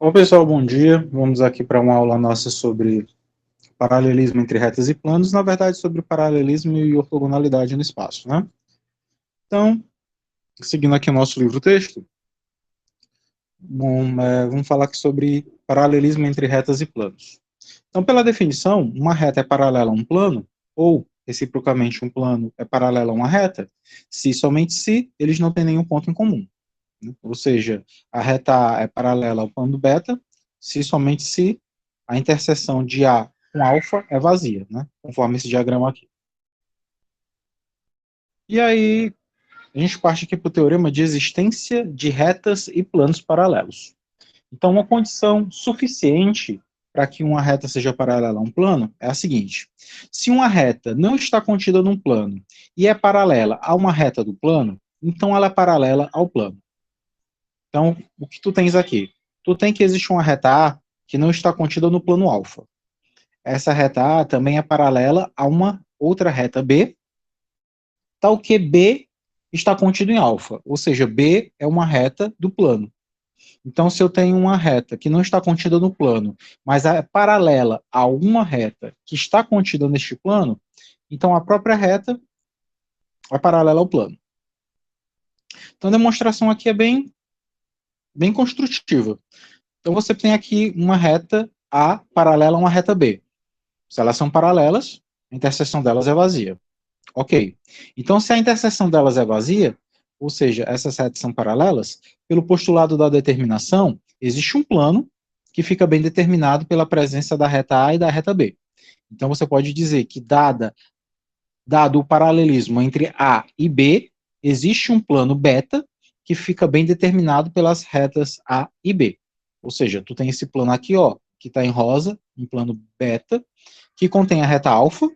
Olá pessoal, bom dia. Vamos aqui para uma aula nossa sobre paralelismo entre retas e planos, na verdade sobre paralelismo e ortogonalidade no espaço, né? Então, seguindo aqui o nosso livro-texto, vamos falar aqui sobre paralelismo entre retas e planos. Então, pela definição, uma reta é paralela a um plano, ou, reciprocamente, um plano é paralelo a uma reta, se e somente se eles não têm nenhum ponto em comum. Ou seja, a reta A é paralela ao plano beta, se e somente se a interseção de A com alfa é vazia, né? Conforme esse diagrama aqui. E aí, a gente parte aqui para o teorema de existência de retas e planos paralelos. Então, uma condição suficiente para que uma reta seja paralela a um plano é a seguinte: se uma reta não está contida num plano e é paralela a uma reta do plano, então ela é paralela ao plano. Então, o que tu tens aqui? Tu tem que existe uma reta A que não está contida no plano alfa. Essa reta A também é paralela a uma outra reta B, tal que B está contido em alfa, ou seja, B é uma reta do plano. Então, se eu tenho uma reta que não está contida no plano, mas é paralela a uma reta que está contida neste plano, então a própria reta é paralela ao plano. Então, a demonstração aqui é bem construtiva. Então, você tem aqui uma reta A paralela a uma reta B. Se elas são paralelas, a interseção delas é vazia. Ok. Então, se a interseção delas é vazia, ou seja, essas retas são paralelas, pelo postulado da determinação, existe um plano que fica bem determinado pela presença da reta A e da reta B. Então, você pode dizer que, dado o paralelismo entre A e B, existe um plano beta que fica bem determinado pelas retas A e B. Ou seja, tu tem esse plano aqui, ó, que está em rosa, um plano beta, que contém a reta alfa,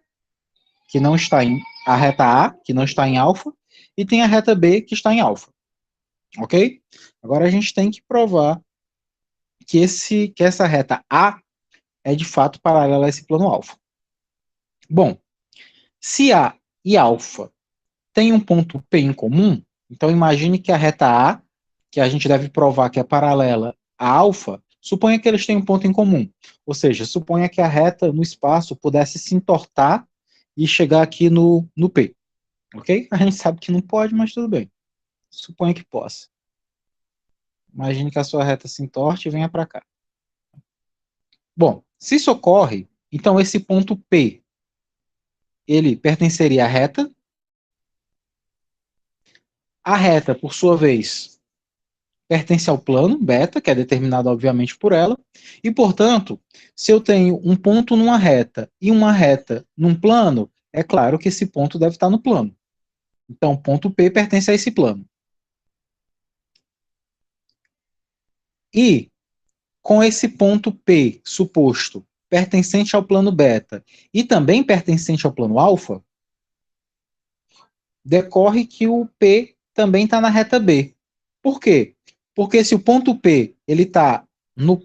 que não está em a reta A, que não está em alfa, e tem a reta B, que está em alfa. Ok? Agora a gente tem que provar que essa reta A é de fato paralela a esse plano alfa. Bom, se A e alfa têm um ponto P em comum, então imagine que a reta A, que a gente deve provar que é paralela a alfa, suponha que eles têm um ponto em comum. Ou seja, suponha que a reta no espaço pudesse se entortar e chegar aqui no P. Ok? A gente sabe que não pode, mas tudo bem. Suponha que possa. Imagine que a sua reta se entorte e venha para cá. Bom, se isso ocorre, então esse ponto P, ele pertenceria à reta. A reta, por sua vez, pertence ao plano beta, que é determinado obviamente por ela, e portanto, se eu tenho um ponto numa reta e uma reta num plano, é claro que esse ponto deve estar no plano. Então, o ponto P pertence a esse plano. E, com esse ponto P suposto pertencente ao plano beta e também pertencente ao plano alfa, decorre que o P também está na reta B. Por quê? Porque se o ponto P ele está no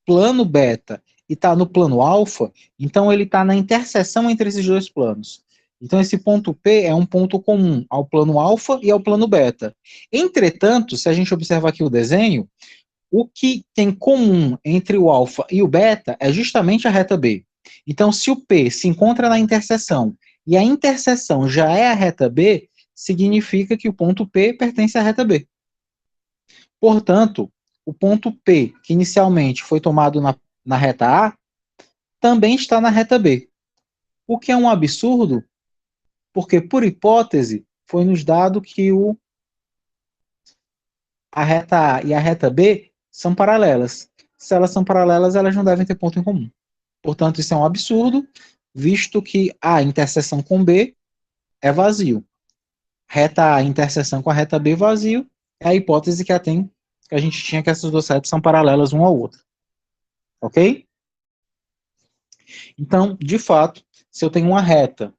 plano beta e está no plano alfa, então ele está na interseção entre esses dois planos. Então esse ponto P é um ponto comum ao plano alfa e ao plano beta. Entretanto, se a gente observar aqui o desenho, o que tem comum entre o alfa e o beta é justamente a reta B. Então, se o P se encontra na interseção e a interseção já é a reta B, significa que o ponto P pertence à reta B. Portanto, o ponto P, que inicialmente foi tomado na reta A, também está na reta B. O que é um absurdo, porque, por hipótese, foi nos dado que a reta A e a reta B são paralelas. Se elas são paralelas, elas não devem ter ponto em comum. Portanto, isso é um absurdo, visto que A interseção com B é vazio. Reta A interseção com a reta B vazio é a hipótese que a gente tinha que essas duas retas são paralelas uma à outra. Ok? Então, de fato, se eu tenho uma reta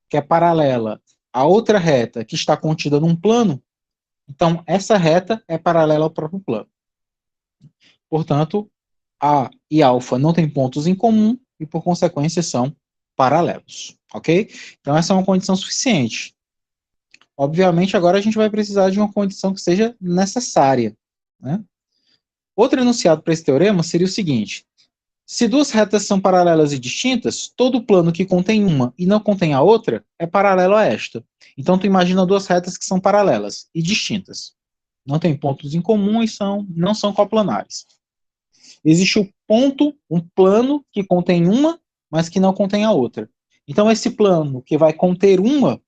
que é paralela a outra reta que está contida num plano, então essa reta é paralela ao próprio plano. Portanto, A e alfa não têm pontos em comum e, por consequência, são paralelos. Ok? Então, essa é uma condição suficiente. Obviamente, agora a gente vai precisar de uma condição que seja necessária. né? Outro enunciado para esse teorema seria o seguinte: se duas retas são paralelas e distintas, todo plano que contém uma e não contém a outra é paralelo a esta. Então, tu imagina duas retas que são paralelas e distintas. Não tem pontos em comum e não são coplanares. Existe o ponto, um plano que contém uma, mas que não contém a outra. Então, esse plano que vai conter uma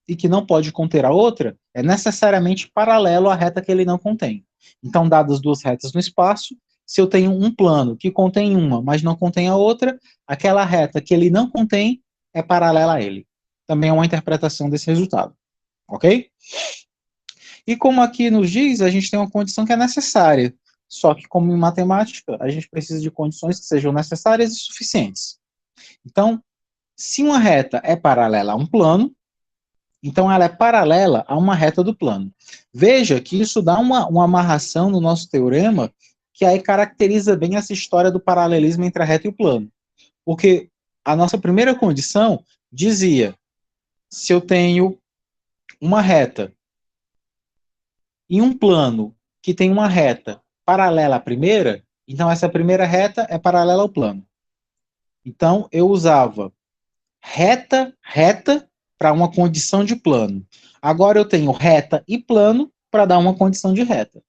e que não pode conter a outra é necessariamente paralelo à reta que ele não contém. Então, dadas duas retas no espaço, se eu tenho um plano que contém uma, mas não contém a outra, aquela reta que ele não contém é paralela a ele. Também é uma interpretação desse resultado. Ok? E como aqui nos diz, a gente tem uma condição que é necessária. Só que, como em matemática, a gente precisa de condições que sejam necessárias e suficientes. Então, se uma reta é paralela a um plano, então ela é paralela a uma reta do plano. Veja que isso dá uma amarração no nosso teorema que aí caracteriza bem essa história do paralelismo entre a reta e o plano. Porque a nossa primeira condição dizia, se eu tenho uma reta em um plano que tem uma reta paralela à primeira, então essa primeira reta é paralela ao plano. Então eu usava reta para uma condição de plano. Agora eu tenho reta e plano para dar uma condição de reta.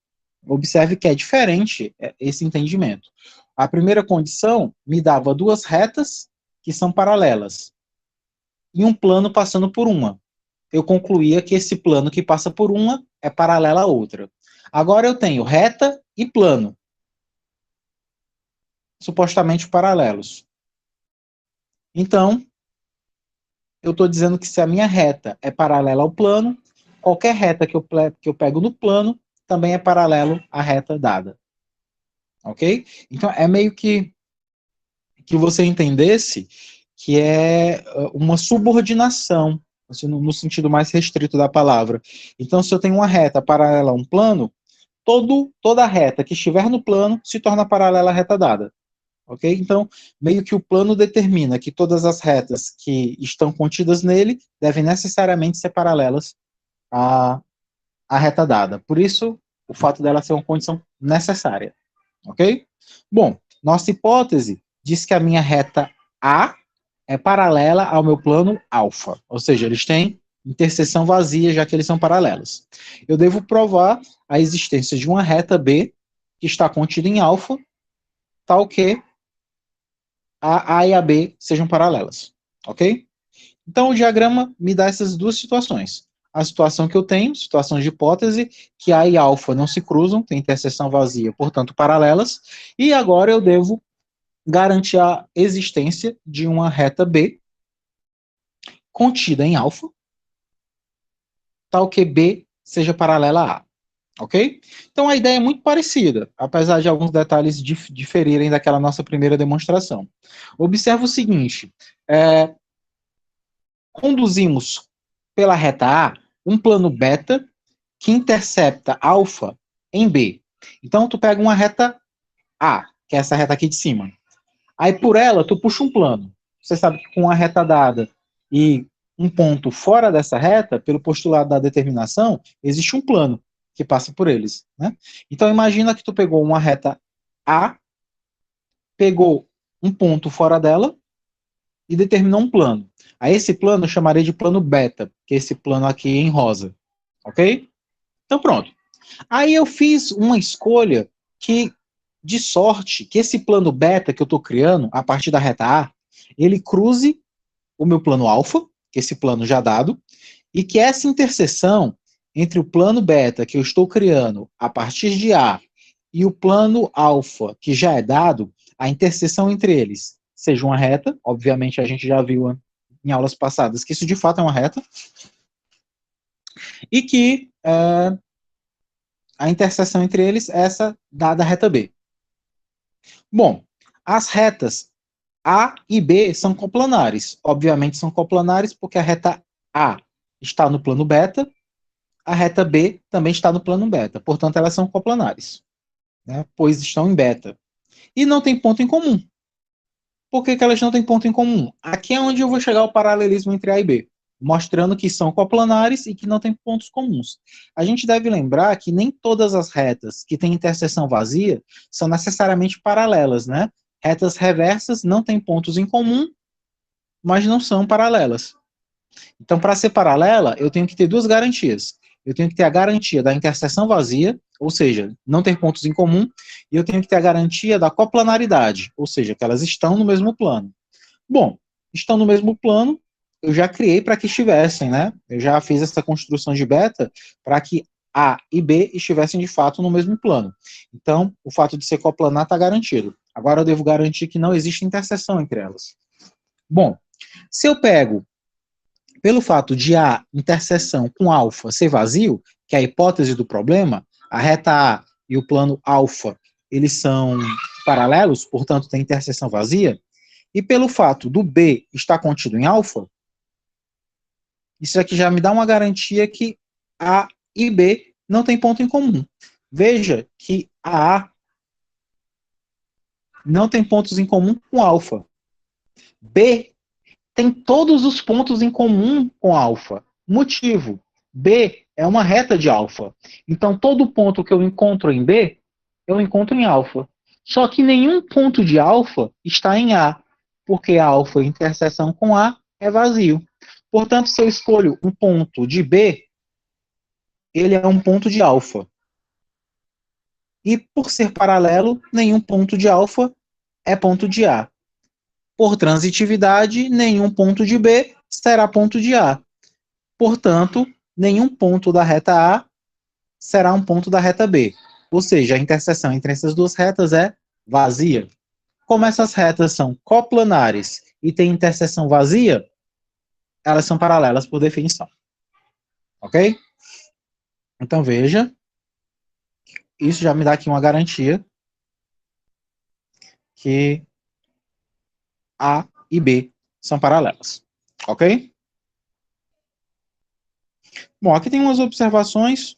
Observe que é diferente esse entendimento. A primeira condição me dava duas retas que são paralelas e um plano passando por uma. Eu concluía que esse plano que passa por uma é paralela à outra. Agora eu tenho reta e plano, supostamente paralelos. Então, eu estou dizendo que se a minha reta é paralela ao plano, qualquer reta que eu pego no plano também é paralelo à reta dada. Ok? Então, é meio que você entendesse que é uma subordinação, assim, no sentido mais restrito da palavra. Então, se eu tenho uma reta paralela a um plano, toda reta que estiver no plano se torna paralela à reta dada. Ok? Então, meio que o plano determina que todas as retas que estão contidas nele devem necessariamente ser paralelas à reta dada. Por isso, o fato dela ser uma condição necessária. Ok? Bom, nossa hipótese diz que a minha reta A é paralela ao meu plano alfa. Ou seja, eles têm interseção vazia, já que eles são paralelos. Eu devo provar a existência de uma reta B que está contida em alfa, tal que a A e a B sejam paralelas, ok? Então, o diagrama me dá essas duas situações. A situação que eu tenho, situação de hipótese, que A e alfa não se cruzam, tem interseção vazia, portanto, paralelas, e agora eu devo garantir a existência de uma reta B contida em alfa, tal que B seja paralela a A. Ok? Então a ideia é muito parecida, apesar de alguns detalhes diferirem daquela nossa primeira demonstração. Observa o seguinte: conduzimos pela reta A um plano beta que intercepta alfa em B. Então tu pega uma reta A, que é essa reta aqui de cima. Aí por ela tu puxa um plano. Você sabe que com a reta dada e um ponto fora dessa reta, pelo postulado da determinação, existe um plano que passa por eles, né? Então imagina que tu pegou uma reta A, pegou um ponto fora dela e determinou um plano. A esse plano eu chamarei de plano beta, que é esse plano aqui em rosa, ok? Então pronto. Aí eu fiz uma escolha que, de sorte, que esse plano beta que eu estou criando, a partir da reta A, ele cruze o meu plano alfa, que é esse plano já dado, e que essa interseção entre o plano beta que eu estou criando a partir de A e o plano alfa que já é dado, a interseção entre eles seja uma reta, obviamente a gente já viu em aulas passadas que isso de fato é uma reta, e que a interseção entre eles é essa dada reta B. Bom, as retas A e B são coplanares. Obviamente são coplanares porque a reta A está no plano beta, a reta B também está no plano beta. Portanto, elas são coplanares, né, pois estão em beta. E não tem ponto em comum. Por que elas não têm ponto em comum? Aqui é onde eu vou chegar ao paralelismo entre A e B. mostrando que são coplanares e que não têm pontos comuns. A gente deve lembrar que nem todas as retas que têm interseção vazia são necessariamente paralelas, né? Retas reversas não têm pontos em comum, mas não são paralelas. Então, para ser paralela, eu tenho que ter duas garantias. Eu tenho que ter a garantia da interseção vazia, ou seja, não ter pontos em comum, e eu tenho que ter a garantia da coplanaridade, ou seja, que elas estão no mesmo plano. Bom, estão no mesmo plano, eu já criei para que estivessem, né? Eu já fiz essa construção de beta para que A e B estivessem de fato no mesmo plano. Então, o fato de ser coplanar está garantido. Agora eu devo garantir que não existe interseção entre elas. Bom, se eu pego pelo fato de A interseção com alfa ser vazio, que é a hipótese do problema, a reta A e o plano alfa, eles são paralelos, portanto tem interseção vazia, e pelo fato do B estar contido em alfa, isso aqui já me dá uma garantia que A e B não têm ponto em comum. Veja que a não tem pontos em comum com alfa. B tem todos os pontos em comum com alfa. Motivo: B é uma reta de alfa. Então, todo ponto que eu encontro em B, eu encontro em alfa. Só que nenhum ponto de alfa está em A, porque alfa em interseção com A é vazio. Portanto, se eu escolho um ponto de B, ele é um ponto de alfa. E por ser paralelo, nenhum ponto de alfa é ponto de A. Por transitividade, nenhum ponto de B será ponto de A. Portanto, nenhum ponto da reta A será um ponto da reta B. Ou seja, a interseção entre essas duas retas é vazia. Como essas retas são coplanares e têm interseção vazia, elas são paralelas por definição. Ok? Então, veja, isso já me dá aqui uma garantia que A e B são paralelas. Ok? Bom, aqui tem umas observações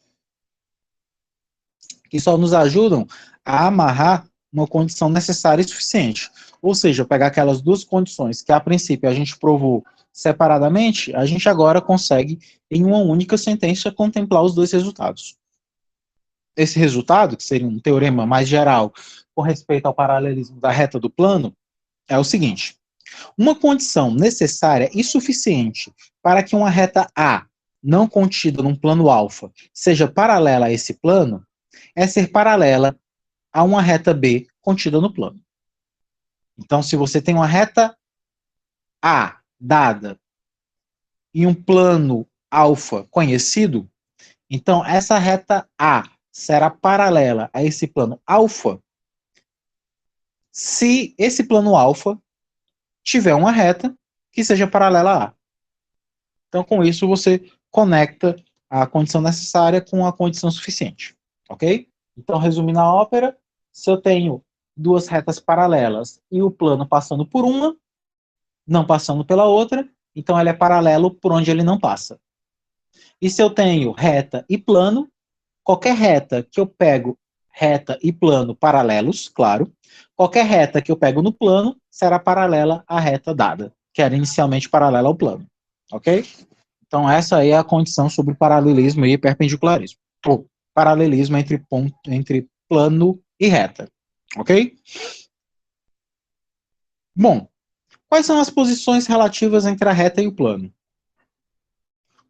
que só nos ajudam a amarrar uma condição necessária e suficiente. Ou seja, pegar aquelas duas condições que a princípio a gente provou separadamente, a gente agora consegue, em uma única sentença, contemplar os dois resultados. Esse resultado, que seria um teorema mais geral com respeito ao paralelismo da reta do plano, é o seguinte: uma condição necessária e suficiente para que uma reta A, não contida num plano alfa, seja paralela a esse plano, é ser paralela a uma reta B contida no plano. Então, se você tem uma reta A dada e um plano alfa conhecido, então essa reta A será paralela a esse plano alfa se esse plano alfa tiver uma reta que seja paralela a A. Então, com isso, você conecta a condição necessária com a condição suficiente. Ok? Então, resumindo a ópera, se eu tenho duas retas paralelas e o plano passando por uma, não passando pela outra, então ele é paralelo por onde ele não passa. E se eu tenho reta e plano, qualquer reta que eu pego, reta e plano paralelos, claro, qualquer reta que eu pego no plano será paralela à reta dada, que era inicialmente paralela ao plano. Ok? Então essa aí é a condição sobre paralelismo e perpendicularismo. Ou paralelismo entre plano e reta. Ok? Bom, quais são as posições relativas entre a reta e o plano?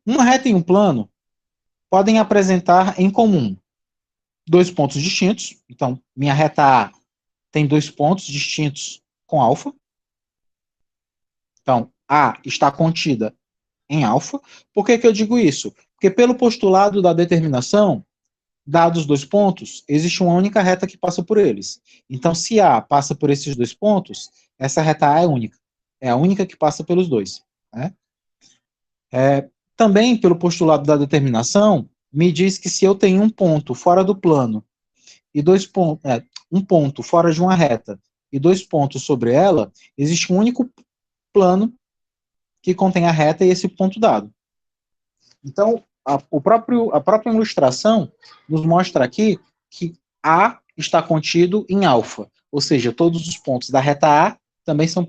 Uma reta e um plano podem apresentar em comum dois pontos distintos. Então, minha reta A tem dois pontos distintos com alfa. Então, A está contida em alfa. Por que eu digo isso? Porque pelo postulado da determinação, dados dois pontos, existe uma única reta que passa por eles. Então, se A passa por esses dois pontos, essa reta A é única. É a única que passa pelos dois. Né? Também, pelo postulado da determinação, me diz que se eu tenho um ponto fora do plano e um ponto fora de uma reta e dois pontos sobre ela, existe um único plano que contém a reta e esse ponto dado. Então, a própria ilustração nos mostra aqui que A está contido em alfa, ou seja, todos os pontos da reta A também são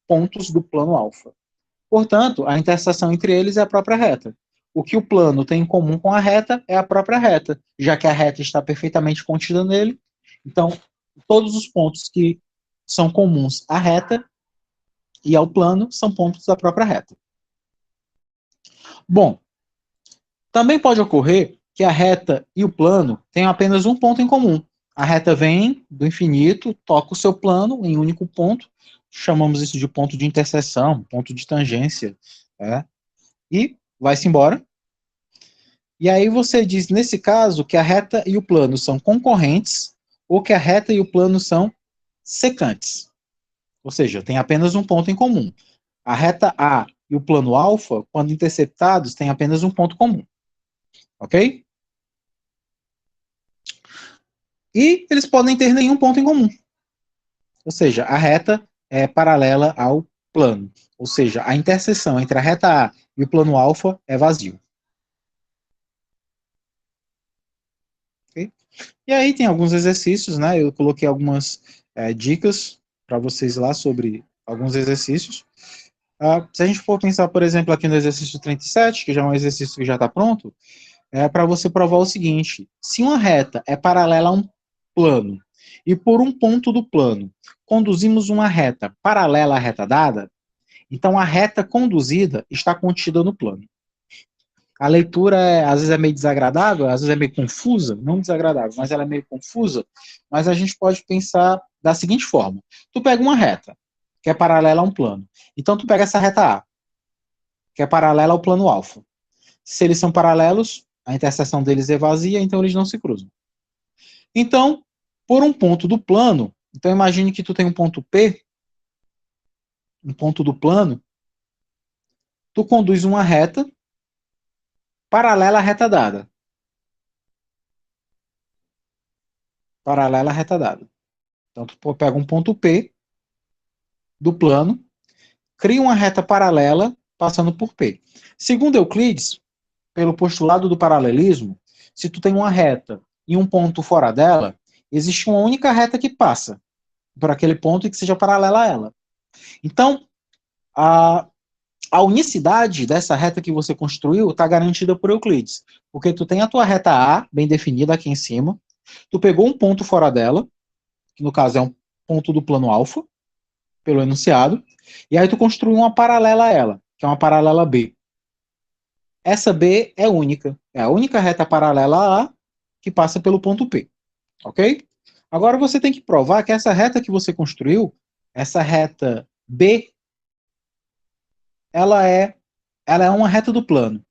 pontos do plano alfa. Portanto, a interseção entre eles é a própria reta. O que o plano tem em comum com a reta é a própria reta, já que a reta está perfeitamente contida nele. Então, todos os pontos que são comuns à reta e ao plano são pontos da própria reta. Bom, também pode ocorrer que a reta e o plano tenham apenas um ponto em comum. A reta vem do infinito, toca o seu plano em um único ponto, chamamos isso de ponto de interseção, ponto de tangência, e vai-se embora. E aí você diz, nesse caso, que a reta e o plano são concorrentes, ou que a reta e o plano são secantes. Ou seja, tem apenas um ponto em comum. A reta A e o plano alfa, quando interceptados, têm apenas um ponto comum. Ok? E eles podem ter nenhum ponto em comum. Ou seja, a reta é paralela ao plano. Ou seja, a interseção entre a reta A e o plano alfa é vazio. Okay? E aí tem alguns exercícios, né? Eu coloquei algumas dicas para vocês lá sobre alguns exercícios. Se a gente for pensar, por exemplo, aqui no exercício 37, que já é um exercício que já está pronto, é para você provar o seguinte: se uma reta é paralela a um plano e por um ponto do plano conduzimos uma reta paralela à reta dada, então a reta conduzida está contida no plano. A leitura às vezes é meio desagradável, às vezes é meio confusa, não desagradável, mas ela é meio confusa, mas a gente pode pensar da seguinte forma: tu pega uma reta que é paralela a um plano, então tu pega essa reta A, que é paralela ao plano alfa. Se eles são paralelos, a interseção deles é vazia, então eles não se cruzam. Então, por um ponto do plano, então imagine que tu tem um ponto P, um ponto do plano, tu conduz uma reta paralela à reta dada. Paralela à reta dada. Então, tu pega um ponto P do plano, cria uma reta paralela passando por P. Segundo Euclides, pelo postulado do paralelismo, se tu tem uma reta e um ponto fora dela, existe uma única reta que passa por aquele ponto e que seja paralela a ela. Então, a unicidade dessa reta que você construiu está garantida por Euclides, porque tu tem a tua reta A bem definida aqui em cima, tu pegou um ponto fora dela, que no caso é um ponto do plano alfa, pelo enunciado, e aí tu construiu uma paralela a ela, que é uma paralela B. Essa B é única, é a única reta paralela a A que passa pelo ponto P, ok? Agora você tem que provar que essa reta que você construiu, essa reta B, ela é uma reta do plano.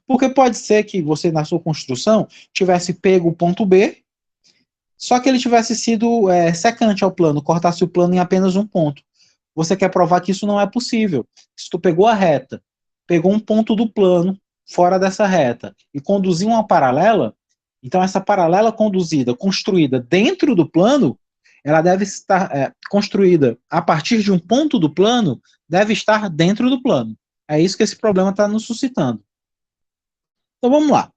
Porque pode ser que você, na sua construção, tivesse pego o ponto B, só que ele tivesse sido secante ao plano, cortasse o plano em apenas um ponto. Você quer provar que isso não é possível. Se tu pegou a reta, pegou um ponto do plano, fora dessa reta, e conduziu uma paralela, então essa paralela conduzida, construída dentro do plano, ela deve estar construída a partir de um ponto do plano, deve estar dentro do plano. É isso que esse problema está nos suscitando. Então vamos lá.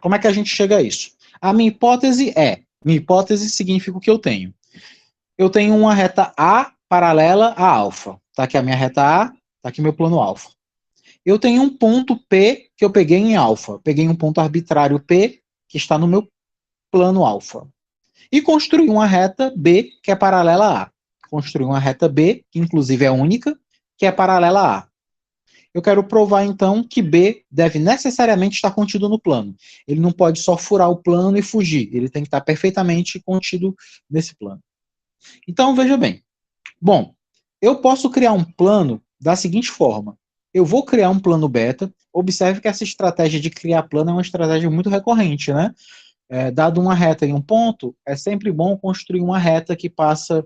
Como é que a gente chega a isso? A minha hipótese significa o que eu tenho. Eu tenho uma reta A paralela a alfa. Está aqui a minha reta A, está aqui meu plano alfa. Eu tenho um ponto P que eu peguei em alfa. Peguei um ponto arbitrário P que está no meu plano alfa. E construí uma reta B que é paralela a. Construí uma reta B, que inclusive é única, que é paralela a A. Eu quero provar, então, que B deve necessariamente estar contido no plano. Ele não pode só furar o plano e fugir. Ele tem que estar perfeitamente contido nesse plano. Então, veja bem. Bom, eu posso criar um plano da seguinte forma. Eu vou criar um plano beta. Observe que essa estratégia de criar plano é uma estratégia muito recorrente, né? Dado uma reta em um ponto, é sempre bom construir uma reta que passa,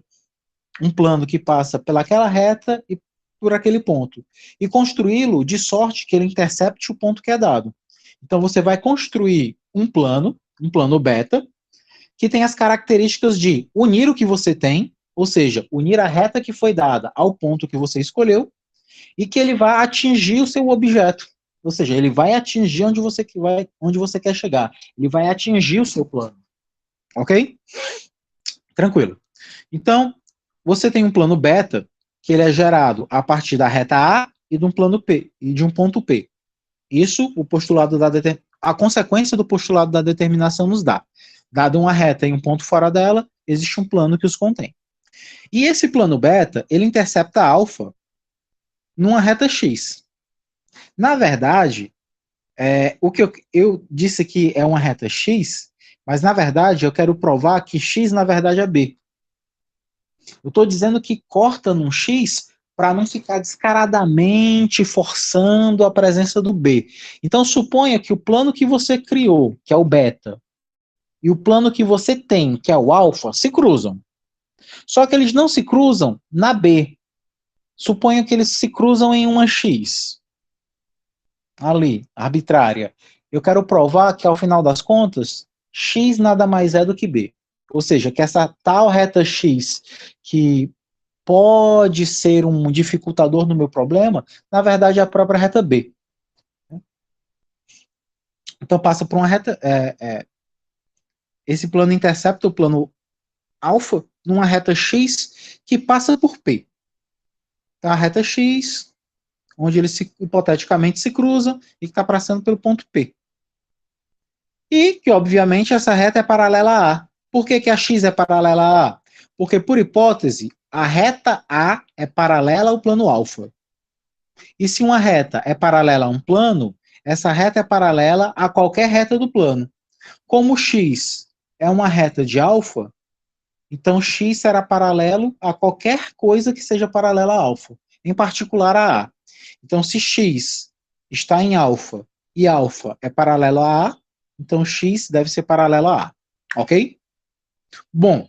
um plano que passa pelaquela reta e por aquele ponto. E construí-lo de sorte que ele intercepte o ponto que é dado. Então você vai construir um plano beta, que tem as características de unir o que você tem, ou seja, unir a reta que foi dada ao ponto que você escolheu, e que ele vai atingir o seu objeto. Ou seja, ele vai atingir onde você quer chegar. Ele vai atingir o seu plano. Ok? Tranquilo. Então, você tem um plano beta, que ele é gerado a partir da reta A e de um plano P e de um ponto P. Isso, o postulado a consequência do postulado da determinação nos dá. Dado uma reta e um ponto fora dela, existe um plano que os contém. E esse plano beta, ele intercepta alfa numa reta x. Na verdade, o que eu disse que é uma reta x, mas na verdade eu quero provar que x na verdade é b. Eu estou dizendo que corta num x para não ficar descaradamente forçando a presença do b. Então suponha que o plano que você criou, que é o beta, e o plano que você tem, que é o alfa, se cruzam. Só que eles não se cruzam na b. Suponha que eles se cruzam em uma x. Ali, arbitrária. Eu quero provar que, ao final das contas, x nada mais é do que b. Ou seja, que essa tal reta x, que pode ser um dificultador no meu problema, na verdade é a própria reta b. Então passa por uma reta... esse plano intercepta o plano alfa numa reta x que passa por p. Então, a reta x, onde eles hipoteticamente se cruzam e que está passando pelo ponto P. E que, obviamente, essa reta é paralela a A. Por que a x é paralela a A? Porque, por hipótese, a reta A é paralela ao plano alfa. E se uma reta é paralela a um plano, essa reta é paralela a qualquer reta do plano. Como x é uma reta de alfa, então x será paralelo a qualquer coisa que seja paralela a alfa, em particular a A. Então, se x está em alfa e alfa é paralelo a A, então x deve ser paralelo a A. Ok? Bom,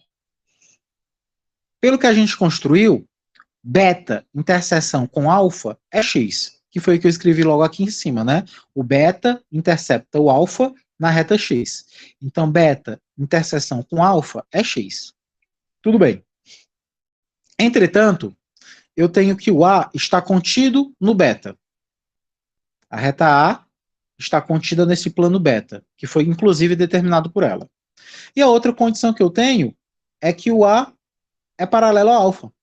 pelo que a gente construiu, beta interseção com alfa é x, que foi o que eu escrevi logo aqui em cima, né? O beta intercepta o alfa na reta x. Então, beta interseção com alfa é x. Tudo bem. Entretanto, eu tenho que o A está contido no beta. A reta A está contida nesse plano beta, que foi inclusive determinado por ela. E a outra condição que eu tenho é que o A é paralelo a alfa.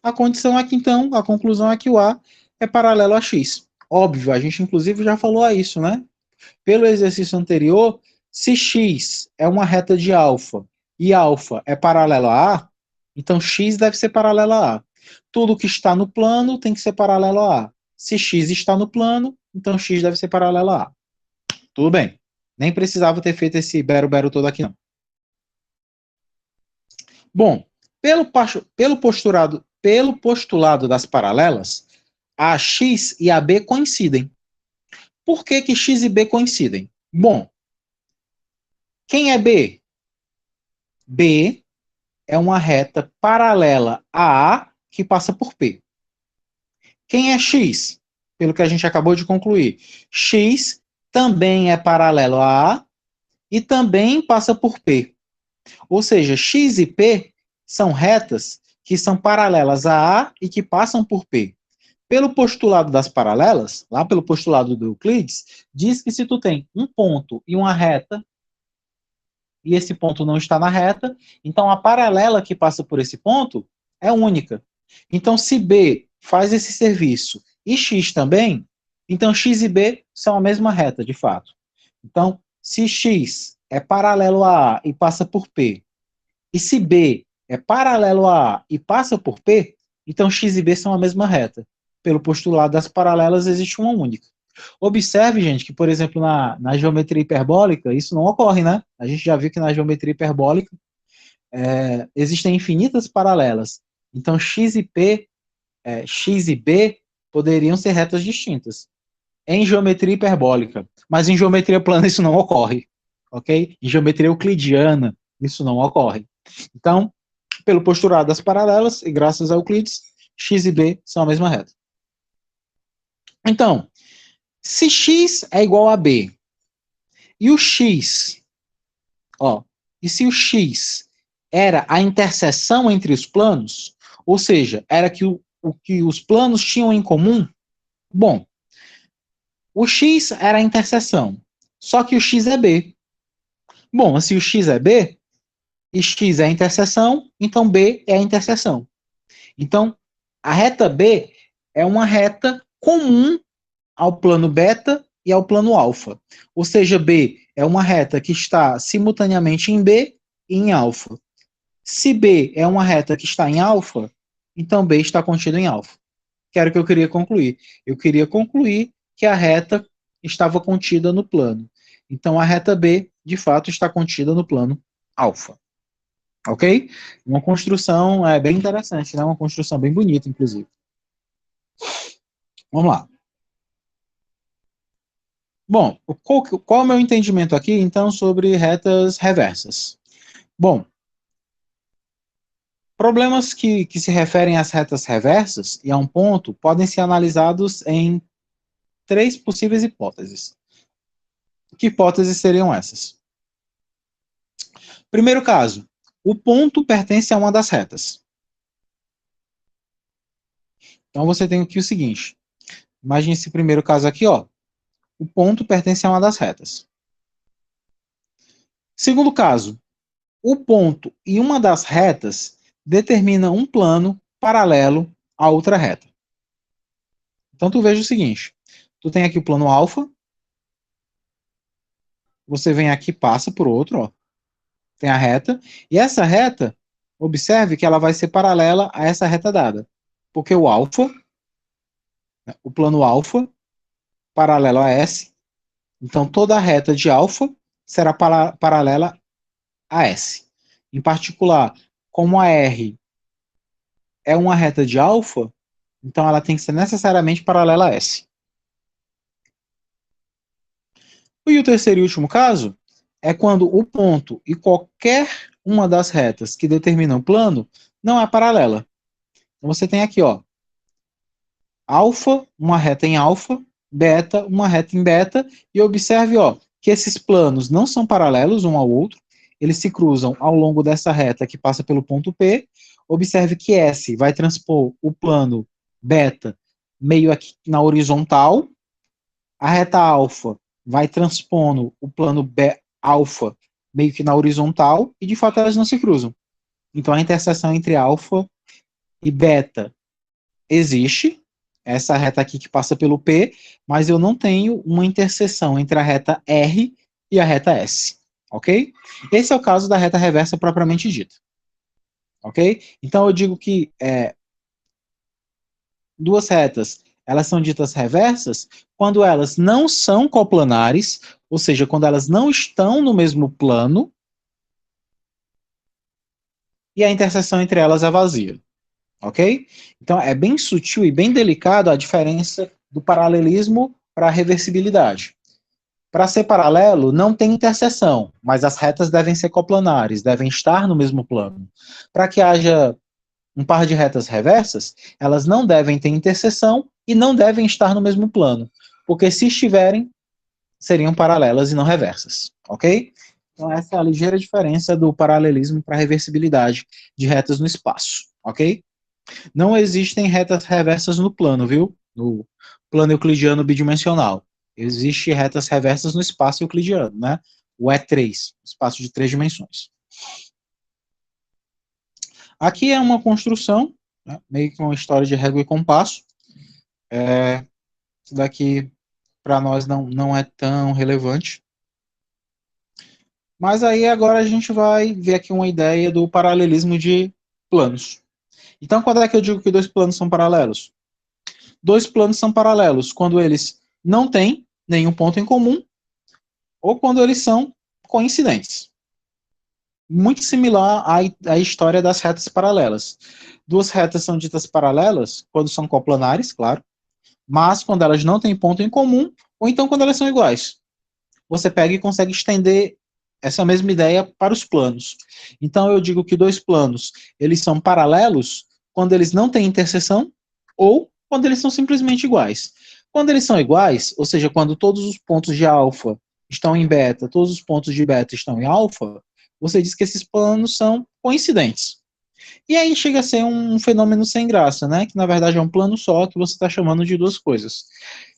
A condição é que, então, a conclusão é que o A é paralelo a x. Óbvio, a gente inclusive já falou a isso, né? Pelo exercício anterior, se x é uma reta de alfa e alfa é paralelo a A, então x deve ser paralelo a A. Tudo que está no plano tem que ser paralelo a A. Se x está no plano, então x deve ser paralelo a A. Tudo bem. Nem precisava ter feito esse bero-bero todo aqui, não. Bom, pelo postulado das paralelas, a x e a b coincidem. Por que x e b coincidem? Bom, quem é b? B é uma reta paralela a A que passa por P. Quem é x? Pelo que a gente acabou de concluir. X também é paralelo a A e também passa por P. Ou seja, x e P são retas que são paralelas a A e que passam por P. Pelo postulado das paralelas, lá pelo postulado do Euclides, diz que se tu tem um ponto e uma reta, e esse ponto não está na reta, então a paralela que passa por esse ponto é única. Então, se B faz esse serviço e X também, então X e B são a mesma reta, de fato. Então, se X é paralelo a A e passa por P, e se B é paralelo a A e passa por P, então X e B são a mesma reta. Pelo postulado das paralelas, existe uma única. Observe, gente, que, por exemplo, na geometria hiperbólica, isso não ocorre, né? A gente já viu que na geometria hiperbólica existem infinitas paralelas. Então, x e b poderiam ser retas distintas em geometria hiperbólica, mas em geometria plana isso não ocorre, ok? Em geometria euclidiana isso não ocorre. Então, pelo postulado das paralelas, e graças a Euclides, x e b são a mesma reta. Então, se x é igual a b, e o x, e se o x era a interseção entre os planos, ou seja, era o que os planos tinham em comum, bom, o x era a interseção, só que o x é b. Bom, se o x é b, e x é a interseção, então b é a interseção. Então, A reta B é uma reta comum ao plano beta e ao plano alfa. Ou seja, B é uma reta que está simultaneamente em B e em alfa. Se B é uma reta que está em alfa, então B está contido em alfa. Que era o que eu queria concluir. Eu queria concluir que a reta estava contida no plano. Então a reta B, de fato, está contida no plano alfa. Ok? Uma construção bem interessante, né? Uma construção bem bonita, inclusive. Vamos lá. Bom, qual é o meu entendimento aqui, então, sobre retas reversas? Bom, problemas que se referem às retas reversas e a um ponto podem ser analisados em três possíveis hipóteses. Que hipóteses seriam essas? Primeiro caso, o ponto pertence a uma das retas. Então você tem aqui o seguinte, imagine esse primeiro caso aqui, ó. O ponto pertence a uma das retas. Segundo caso, o ponto e uma das retas determina um plano paralelo a outra reta. Então tu veja o seguinte, tu tem aqui o plano alfa, você vem aqui, passa por outro, ó, tem a reta, e essa reta, observe que ela vai ser paralela a essa reta dada, porque o alfa, o plano alfa, paralelo a S, então toda a reta de alfa será paralela a S. Em particular, como a R é uma reta de alfa, então ela tem que ser necessariamente paralela a S. E o terceiro e último caso é quando o ponto e qualquer uma das retas que determinam o plano não é paralela. Então você tem aqui, ó, alfa, uma reta em alfa, beta, uma reta em beta, e observe, ó, que esses planos não são paralelos um ao outro, eles se cruzam ao longo dessa reta que passa pelo ponto P. Observe que S vai transpor o plano beta meio aqui na horizontal, a reta alfa vai transpondo o plano B alfa meio que na horizontal, e de fato elas não se cruzam. Então a interseção entre alfa e beta existe, essa reta aqui que passa pelo P, mas eu não tenho uma interseção entre a reta R e a reta S, ok? Esse é o caso da reta reversa propriamente dita, ok? Então eu digo que duas retas, elas são ditas reversas quando elas não são coplanares, ou seja, quando elas não estão no mesmo plano e a interseção entre elas é vazia, ok? Então é bem sutil e bem delicado a diferença do paralelismo para a reversibilidade. Para ser paralelo, não tem interseção, mas as retas devem ser coplanares, devem estar no mesmo plano. Para que haja um par de retas reversas, elas não devem ter interseção e não devem estar no mesmo plano, porque se estiverem, seriam paralelas e não reversas, ok? Então essa é a ligeira diferença do paralelismo para a reversibilidade de retas no espaço, ok? Não existem retas reversas no plano, viu? No plano euclidiano bidimensional. Existem retas reversas no espaço euclidiano, né? O E3, espaço de 3 dimensões. Aqui é uma construção, né? Meio que uma história de régua e compasso. Isso daqui, para nós, não é tão relevante. Mas aí agora a gente vai ver aqui uma ideia do paralelismo de planos. Então, quando é que eu digo que dois planos são paralelos? Dois planos são paralelos quando eles não têm nenhum ponto em comum ou quando eles são coincidentes. Muito similar à história das retas paralelas. Duas retas são ditas paralelas quando são coplanares, claro, mas quando elas não têm ponto em comum ou então quando elas são iguais. Você pega e consegue estender essa mesma ideia para os planos. Então eu digo que dois planos, eles são paralelos quando eles não têm interseção ou quando eles são simplesmente iguais. Quando eles são iguais, ou seja, quando todos os pontos de alfa estão em beta, todos os pontos de beta estão em alfa, você diz que esses planos são coincidentes. E aí chega a ser um fenômeno sem graça, né? Que na verdade é um plano só que você está chamando de duas coisas.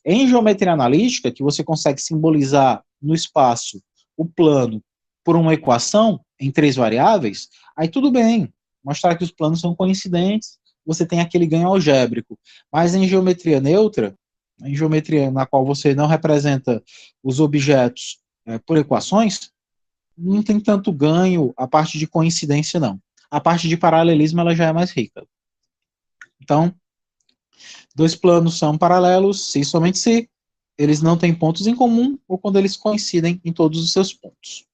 Em geometria analítica, que você consegue simbolizar no espaço o plano por uma equação em três variáveis, aí tudo bem, mostrar que os planos são coincidentes, você tem aquele ganho algébrico. Mas em geometria neutra, em geometria na qual você não representa os objetos por equações, não tem tanto ganho a parte de coincidência, não. A parte de paralelismo ela já é mais rica. Então, dois planos são paralelos se e somente se eles não têm pontos em comum ou quando eles coincidem em todos os seus pontos.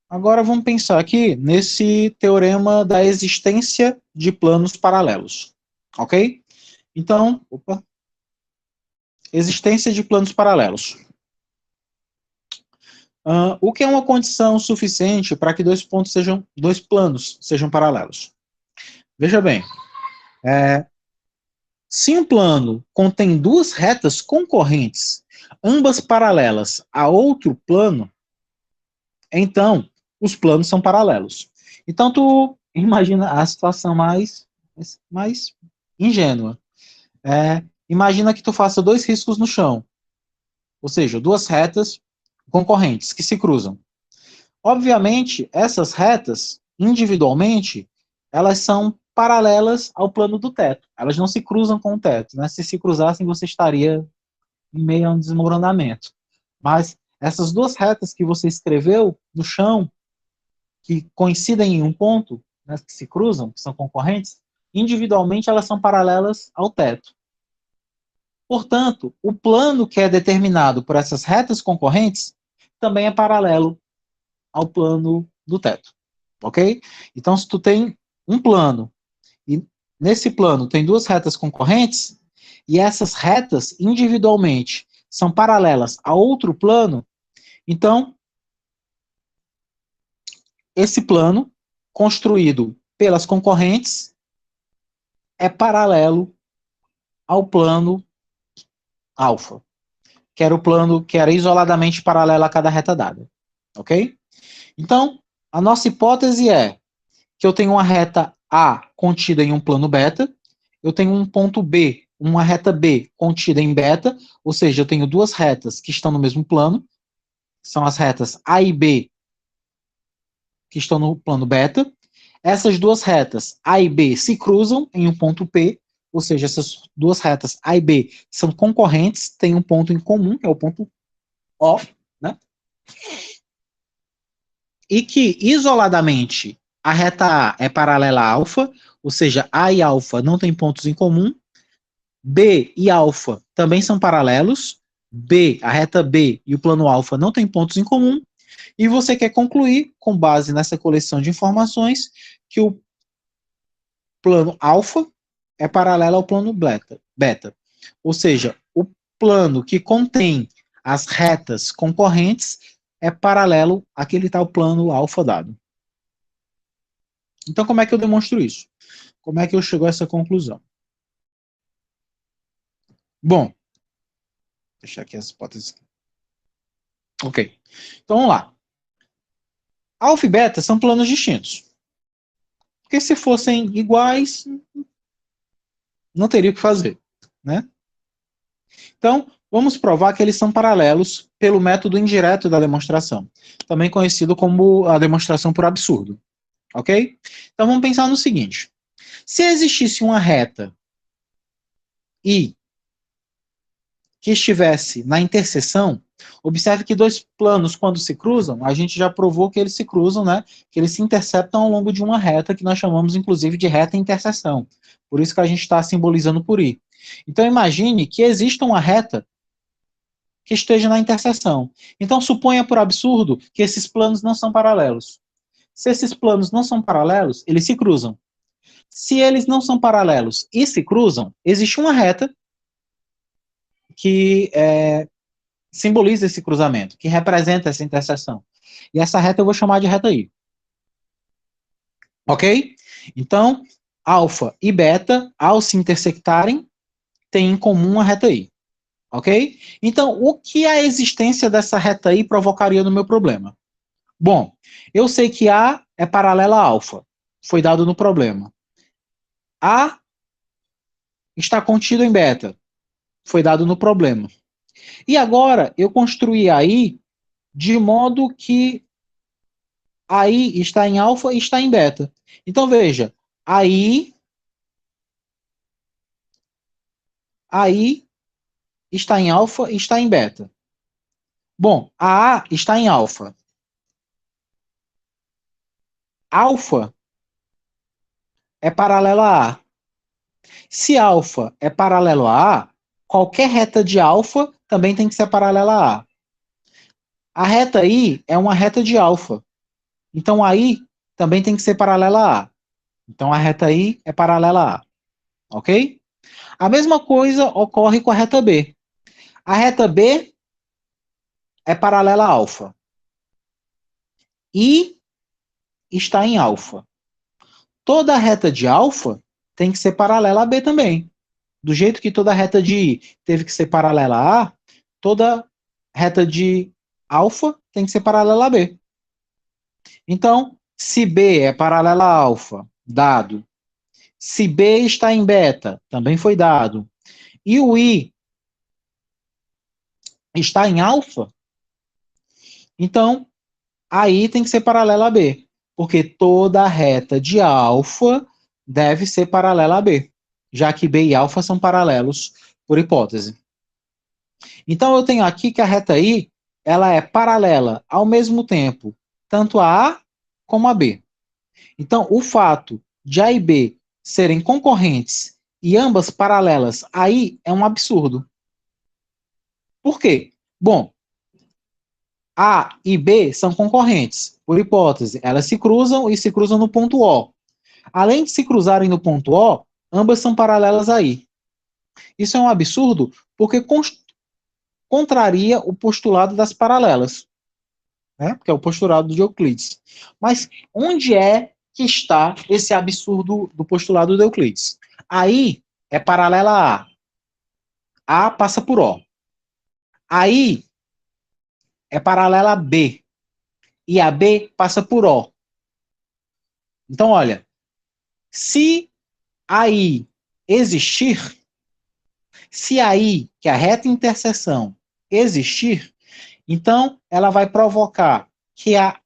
Agora vamos pensar aqui nesse teorema da existência de planos paralelos. Ok? Então, existência de planos paralelos. O que é uma condição suficiente para que dois planos sejam paralelos? Veja bem, se um plano contém duas retas concorrentes, ambas paralelas a outro plano, então os planos são paralelos. Então tu imagina a situação mais ingênua. Imagina que tu faça dois riscos no chão, ou seja, duas retas concorrentes que se cruzam. Obviamente, essas retas, individualmente, elas são paralelas ao plano do teto. Elas não se cruzam com o teto, né? Se cruzassem, você estaria em meio a um desmoronamento. Mas essas duas retas que você escreveu no chão, que coincidem em um ponto, né, que se cruzam, que são concorrentes, individualmente elas são paralelas ao teto. Portanto, o plano que é determinado por essas retas concorrentes também é paralelo ao plano do teto, ok? Então, se tu tem um plano e nesse plano tem duas retas concorrentes e essas retas individualmente são paralelas a outro plano, então esse plano construído pelas concorrentes é paralelo ao plano alfa, que era o plano que era isoladamente paralelo a cada reta dada, ok? Então, a nossa hipótese é que eu tenho uma reta A contida em um plano beta, eu tenho um ponto B, uma reta B contida em beta, ou seja, eu tenho duas retas que estão no mesmo plano, são as retas A e B que estão no plano beta. Essas duas retas A e B se cruzam em um ponto P, ou seja, essas duas retas A e B são concorrentes, têm um ponto em comum, que é o ponto O, né? E que, isoladamente, a reta A é paralela a alfa, ou seja, A e alfa não têm pontos em comum. B e alfa também são paralelos. A reta B e o plano alfa não têm pontos em comum. E você quer concluir, com base nessa coleção de informações, que o plano alfa é paralelo ao plano beta. Ou seja, o plano que contém as retas concorrentes é paralelo àquele tal plano alfa dado. Então, como é que eu demonstro isso? Como é que eu chego a essa conclusão? Bom, vou deixar aqui as hipóteses. Ok. Então, vamos lá. Alfa e beta são planos distintos. Porque se fossem iguais, não teria o que fazer, né? Então, vamos provar que eles são paralelos pelo método indireto da demonstração, também conhecido como a demonstração por absurdo, ok? Então, vamos pensar no seguinte. Se existisse uma reta I que estivesse na interseção, observe que dois planos, quando se cruzam, a gente já provou que eles se cruzam, né? Que eles se interceptam ao longo de uma reta, que nós chamamos, inclusive, de reta interseção. Por isso que a gente está simbolizando por I. Então, imagine que exista uma reta que esteja na interseção. Então, suponha por absurdo que esses planos não são paralelos. Se esses planos não são paralelos, eles se cruzam. Se eles não são paralelos e se cruzam, existe uma reta que simboliza esse cruzamento, que representa essa interseção. E essa reta eu vou chamar de reta I. Ok? Então, alfa e beta, ao se intersectarem, têm em comum a reta I. Ok? Então, o que a existência dessa reta I provocaria no meu problema? Bom, eu sei que A é paralela a alfa. Foi dado no problema. A está contido em beta. Foi dado no problema. E agora, eu construí a I de modo que a I está em alfa e está em beta. Então, veja, aí está em alfa e está em beta. Bom, a A está em alfa. Alfa é paralelo a A. Se alfa é paralelo a A, qualquer reta de alfa também tem que ser paralela a A. A reta I é uma reta de alfa. Então a I também tem que ser paralela a A. Então a reta I é paralela a A. Ok? A mesma coisa ocorre com a reta B. A reta B é paralela a alfa. I está em alfa. Toda reta de alfa tem que ser paralela a B também. Do jeito que toda reta de I teve que ser paralela a A, toda reta de alfa tem que ser paralela a B. Então, se B é paralela a alfa, dado. Se B está em beta, também foi dado. E o I está em alfa, então a I tem que ser paralela a B. Porque toda reta de alfa deve ser paralela a B, já que B e alfa são paralelos por hipótese. Então eu tenho aqui que a reta I ela é paralela ao mesmo tempo tanto a A como a B. Então o fato de A e B serem concorrentes e ambas paralelas a I é um absurdo. Por quê? Bom, A e B são concorrentes, por hipótese. Elas se cruzam e se cruzam no ponto O. Além de se cruzarem no ponto O, ambas são paralelas a I. Isso é um absurdo porque contraria o postulado das paralelas, né? Que é o postulado de Euclides. Mas onde é que está esse absurdo do postulado de Euclides? A I é paralela a A. A passa por O. A I é paralela a B. E a B passa por O. Então, olha, se a I existir, se a I, que é a reta interseção, existir, então ela vai provocar que a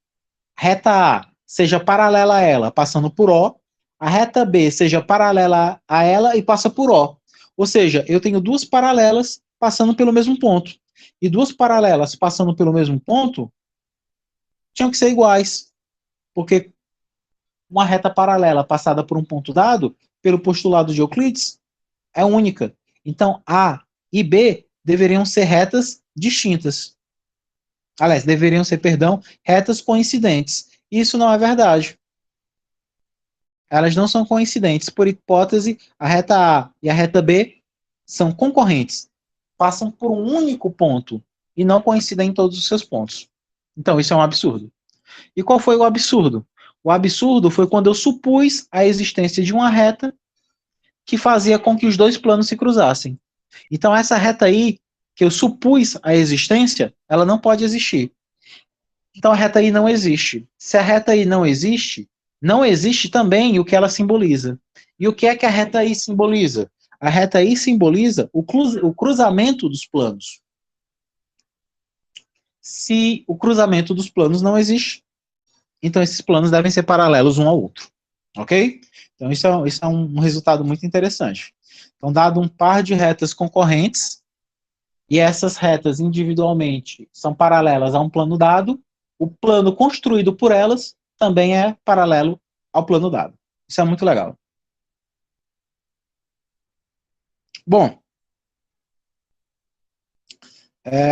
reta A seja paralela a ela, passando por O, a reta B seja paralela a ela e passa por O. Ou seja, eu tenho duas paralelas passando pelo mesmo ponto. E duas paralelas passando pelo mesmo ponto tinham que ser iguais. Porque uma reta paralela passada por um ponto dado, pelo postulado de Euclides, é única. Então, A e B deveriam ser retas distintas. Aliás, deveriam ser, perdão, retas coincidentes. Isso não é verdade. Elas não são coincidentes. Por hipótese, a reta A e a reta B são concorrentes. Passam por um único ponto e não coincidem em todos os seus pontos. Então, isso é um absurdo. E qual foi o absurdo? O absurdo foi quando eu supus a existência de uma reta que fazia com que os dois planos se cruzassem. Então, essa reta aí, que eu supus a existência, ela não pode existir. Então, a reta I não existe. Se a reta I não existe, não existe também o que ela simboliza. E o que é que a reta I simboliza? A reta I simboliza o cruzamento dos planos. Se o cruzamento dos planos não existe, então esses planos devem ser paralelos um ao outro. Ok? Então, isso é um resultado muito interessante. Então, dado um par de retas concorrentes, e essas retas individualmente são paralelas a um plano dado, o plano construído por elas também é paralelo ao plano dado. Isso é muito legal. Bom,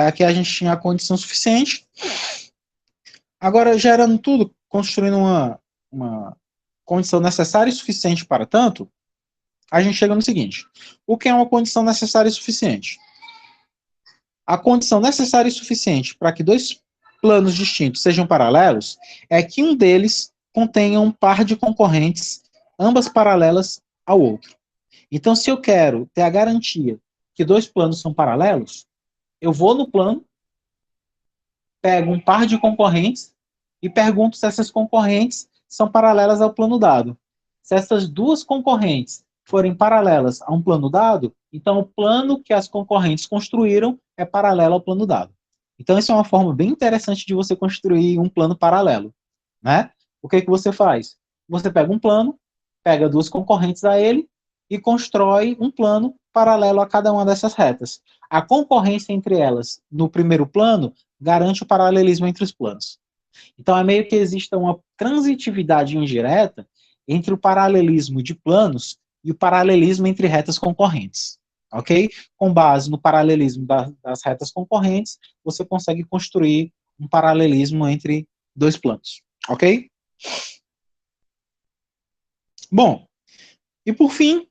aqui a gente tinha a condição suficiente. Agora, gerando tudo, construindo uma condição necessária e suficiente para tanto, a gente chega no seguinte: o que é uma condição necessária e suficiente? A condição necessária e suficiente para que dois planos distintos sejam paralelos é que um deles contenha um par de concorrentes, ambas paralelas ao outro. Então, se eu quero ter a garantia que dois planos são paralelos, eu vou no plano, pego um par de concorrentes e pergunto se essas concorrentes são paralelas ao plano dado. Se essas duas concorrentes forem paralelas a um plano dado, então o plano que as concorrentes construíram é paralelo ao plano dado. Então, isso é uma forma bem interessante de você construir um plano paralelo, né? O que você faz? Você pega um plano, pega duas concorrentes a ele e constrói um plano paralelo a cada uma dessas retas. A concorrência entre elas no primeiro plano garante o paralelismo entre os planos. Então é meio que existe uma transitividade indireta entre o paralelismo de planos e o paralelismo entre retas concorrentes. Ok? Com base no paralelismo das retas concorrentes, você consegue construir um paralelismo entre dois planos. Ok? Bom, e por fim,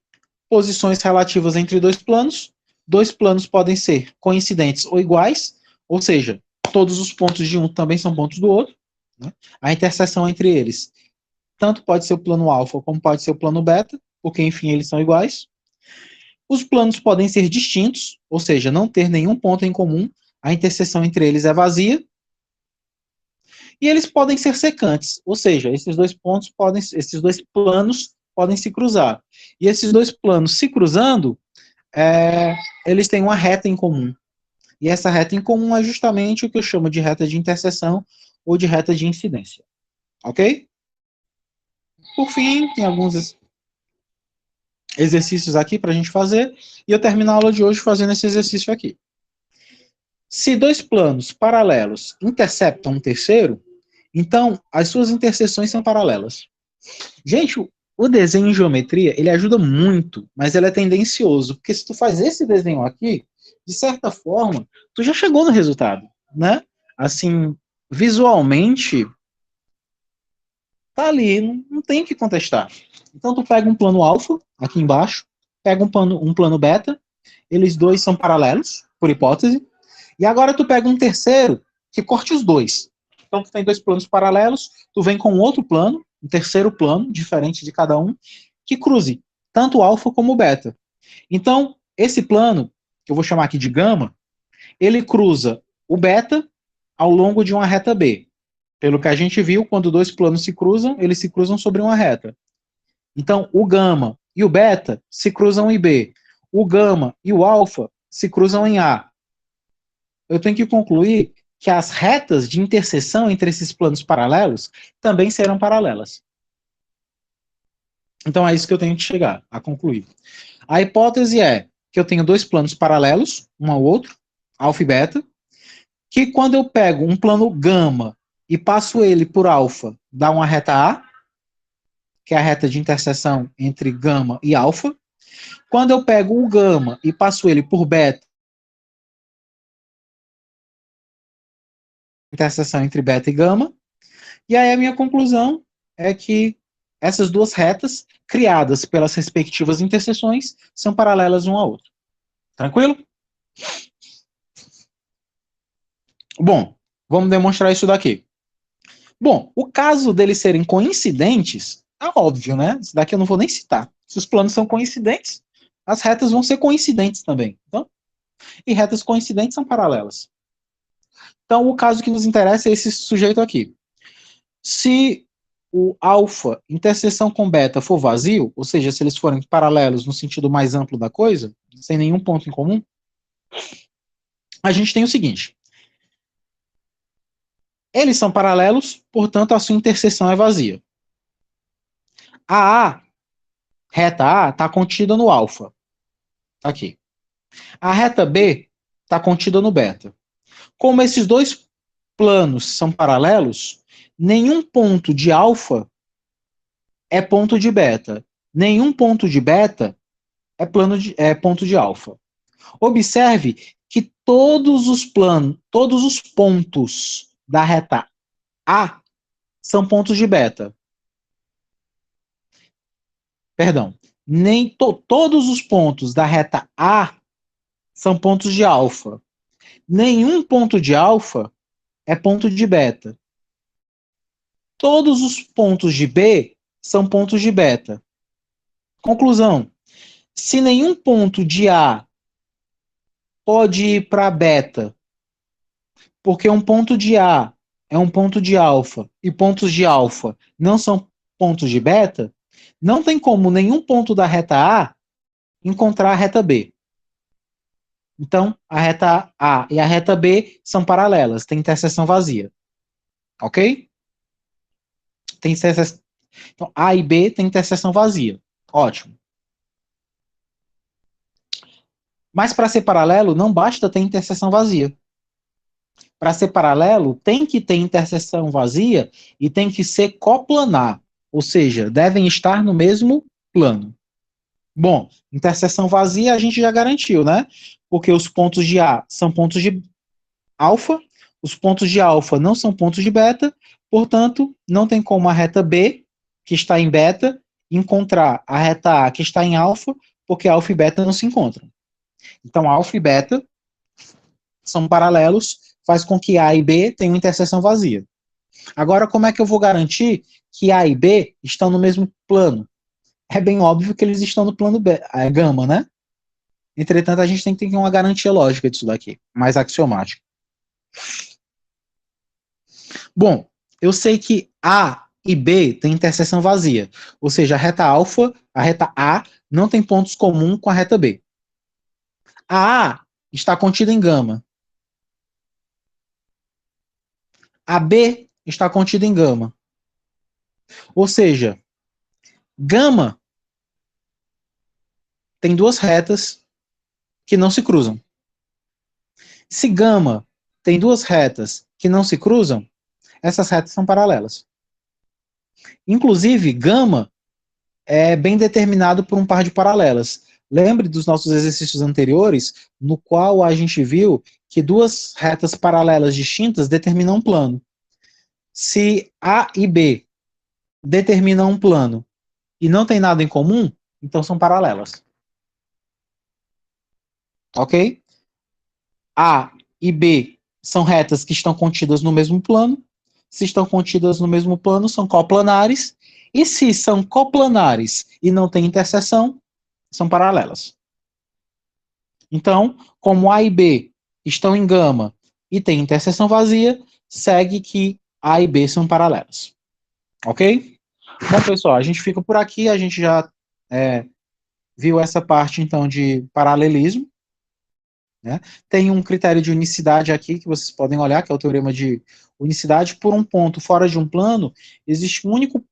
posições relativas entre dois planos. Dois planos podem ser coincidentes ou iguais, ou seja, todos os pontos de um também são pontos do outro. Né? A interseção entre eles tanto pode ser o plano alfa como pode ser o plano beta, porque, enfim, eles são iguais. Os planos podem ser distintos, ou seja, não ter nenhum ponto em comum, a interseção entre eles é vazia. E eles podem ser secantes, ou seja, esses dois planos podem se cruzar. E esses dois planos se cruzando, eles têm uma reta em comum. E essa reta em comum é justamente o que eu chamo de reta de interseção ou de reta de incidência. Ok? Por fim, tem alguns exercícios aqui para a gente fazer, e eu termino a aula de hoje fazendo esse exercício aqui. Se dois planos paralelos interceptam um terceiro, então as suas interseções são paralelas. Gente, o desenho em geometria, ele ajuda muito, mas ele é tendencioso, porque se tu faz esse desenho aqui, de certa forma, tu já chegou no resultado, né? Assim, visualmente, tá ali, não tem o que contestar. Então tu pega um plano alfa, aqui embaixo, pega um plano beta, eles dois são paralelos, por hipótese, e agora tu pega um terceiro que corte os dois. Então tu tem dois planos paralelos, tu vem com outro plano, um terceiro plano, diferente de cada um, que cruze tanto o alfa como o beta. Então, esse plano, que eu vou chamar aqui de gama, ele cruza o beta ao longo de uma reta B. Pelo que a gente viu, quando dois planos se cruzam, eles se cruzam sobre uma reta. Então, o gama e o beta se cruzam em B. O gama e o alfa se cruzam em A. Eu tenho que concluir que as retas de interseção entre esses planos paralelos também serão paralelas. Então é isso que eu tenho que chegar a concluir. A hipótese é que eu tenho dois planos paralelos, um ao outro, alfa e beta, que quando eu pego um plano gama e passo ele por alfa, dá uma reta A, que é a reta de interseção entre gama e alfa. Quando eu pego o gama e passo ele por beta, interseção entre beta e gama. E aí a minha conclusão é que essas duas retas, criadas pelas respectivas interseções, são paralelas uma à outra. Tranquilo? Bom, vamos demonstrar isso daqui. Bom, o caso deles serem coincidentes é óbvio, né? Isso daqui eu não vou nem citar. Se os planos são coincidentes, as retas vão ser coincidentes também. Então, e retas coincidentes são paralelas. Então, o caso que nos interessa é esse sujeito aqui. Se o alfa interseção com beta for vazio, ou seja, se eles forem paralelos no sentido mais amplo da coisa, sem nenhum ponto em comum, a gente tem o seguinte. Eles são paralelos, portanto, a sua interseção é vazia. A reta A, está contida no alfa. Aqui. A reta B está contida no beta. Como esses dois planos são paralelos, nenhum ponto de alfa é ponto de beta. Nenhum ponto de beta é ponto de alfa. Observe que todos os pontos da reta A são pontos de beta. Perdão. Todos os pontos da reta A são pontos de alfa. Nenhum ponto de alfa é ponto de beta. Todos os pontos de B são pontos de beta. Conclusão. Se nenhum ponto de A pode ir para beta, porque um ponto de A é um ponto de alfa e pontos de alfa não são pontos de beta, não tem como nenhum ponto da reta A encontrar a reta B. Então, a reta A e a reta B são paralelas, tem interseção vazia. Ok? Então, A e B tem interseção vazia. Ótimo. Mas para ser paralelo, não basta ter interseção vazia. Para ser paralelo, tem que ter interseção vazia e tem que ser coplanar, ou seja, devem estar no mesmo plano. Bom, interseção vazia a gente já garantiu, né? Porque os pontos de A são pontos de alfa, os pontos de alfa não são pontos de beta, portanto, não tem como a reta B, que está em beta, encontrar a reta A, que está em alfa, porque alfa e beta não se encontram. Então, alfa e beta são paralelos, faz com que A e B tenham interseção vazia. Agora, como é que eu vou garantir que A e B estão no mesmo plano? É bem óbvio que eles estão no plano gama, né? Entretanto, a gente tem que ter uma garantia lógica disso daqui, mais axiomática. Bom, eu sei que A e B têm interseção vazia, ou seja, a reta alfa, a reta A, não tem pontos comuns com a reta B. A A está contida em gama. A B está contida em gama. Ou seja, gama tem duas retas que não se cruzam. Se gama tem duas retas que não se cruzam, essas retas são paralelas. Inclusive, gama é bem determinado por um par de paralelas. Lembre dos nossos exercícios anteriores, no qual a gente viu que duas retas paralelas distintas determinam um plano. Se A e B determinam um plano e não tem nada em comum, então são paralelas. Ok? A e B são retas que estão contidas no mesmo plano. Se estão contidas no mesmo plano, são coplanares. E se são coplanares e não têm interseção, são paralelas. Então, como A e B estão em gama e têm interseção vazia, segue que A e B são paralelas. Ok? Bom, pessoal, a gente fica por aqui. A gente já viu essa parte, então, de paralelismo. Né? Tem um critério de unicidade aqui que vocês podem olhar, que é o teorema de unicidade. Por um ponto fora de um plano, existe um único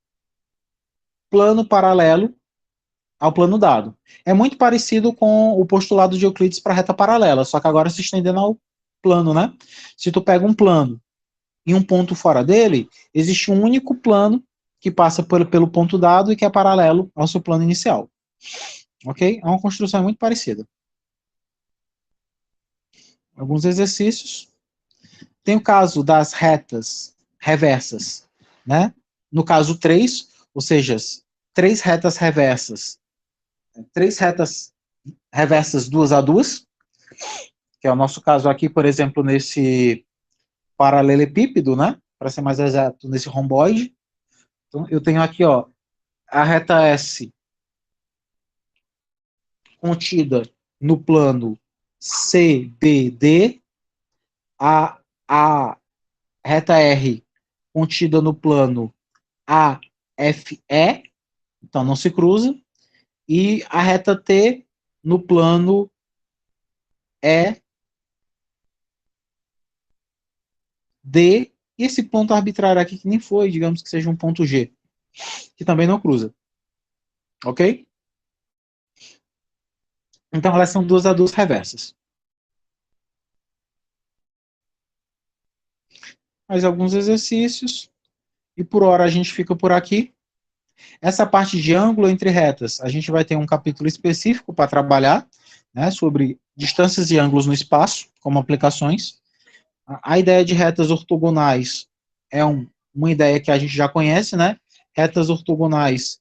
plano paralelo ao plano dado. É muito parecido com o postulado de Euclides para reta paralela, só que agora se estendendo ao plano, né? Se tu pega um plano e um ponto fora dele, existe um único plano que passa pelo ponto dado e que é paralelo ao seu plano inicial. Ok? É uma construção muito parecida. Alguns exercícios. Tem o caso das retas reversas, né? No caso 3, ou seja, três retas reversas duas a duas, que é o nosso caso aqui, por exemplo, nesse paralelepípedo, né? Para ser mais exato, nesse romboide. Então, eu tenho aqui, ó, a reta S contida no plano CBD, a reta R contida no plano AFE, então não se cruza, e a reta T no plano ED, e esse ponto arbitrário aqui que nem foi, digamos que seja um ponto G, que também não cruza. Ok? Então elas são duas a duas reversas. Mais alguns exercícios, e por hora a gente fica por aqui. Essa parte de ângulo entre retas, a gente vai ter um capítulo específico para trabalhar, né, sobre distâncias e ângulos no espaço, como aplicações. A ideia de retas ortogonais é uma ideia que a gente já conhece, né? Retas ortogonais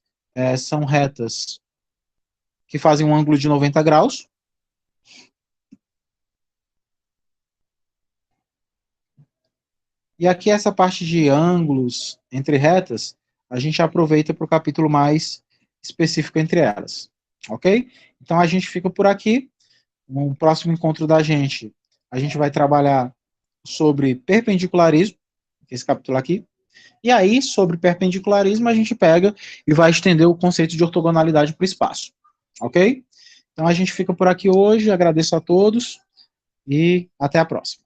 são retas que fazem um ângulo de 90 graus. E aqui essa parte de ângulos entre retas, a gente aproveita para o capítulo mais específico entre elas. Ok? Então a gente fica por aqui. No próximo encontro da gente, a gente vai trabalhar sobre perpendicularismo, esse capítulo aqui. E aí, sobre perpendicularismo, a gente pega e vai estender o conceito de ortogonalidade para o espaço. Ok? Então a gente fica por aqui hoje, agradeço a todos e até a próxima.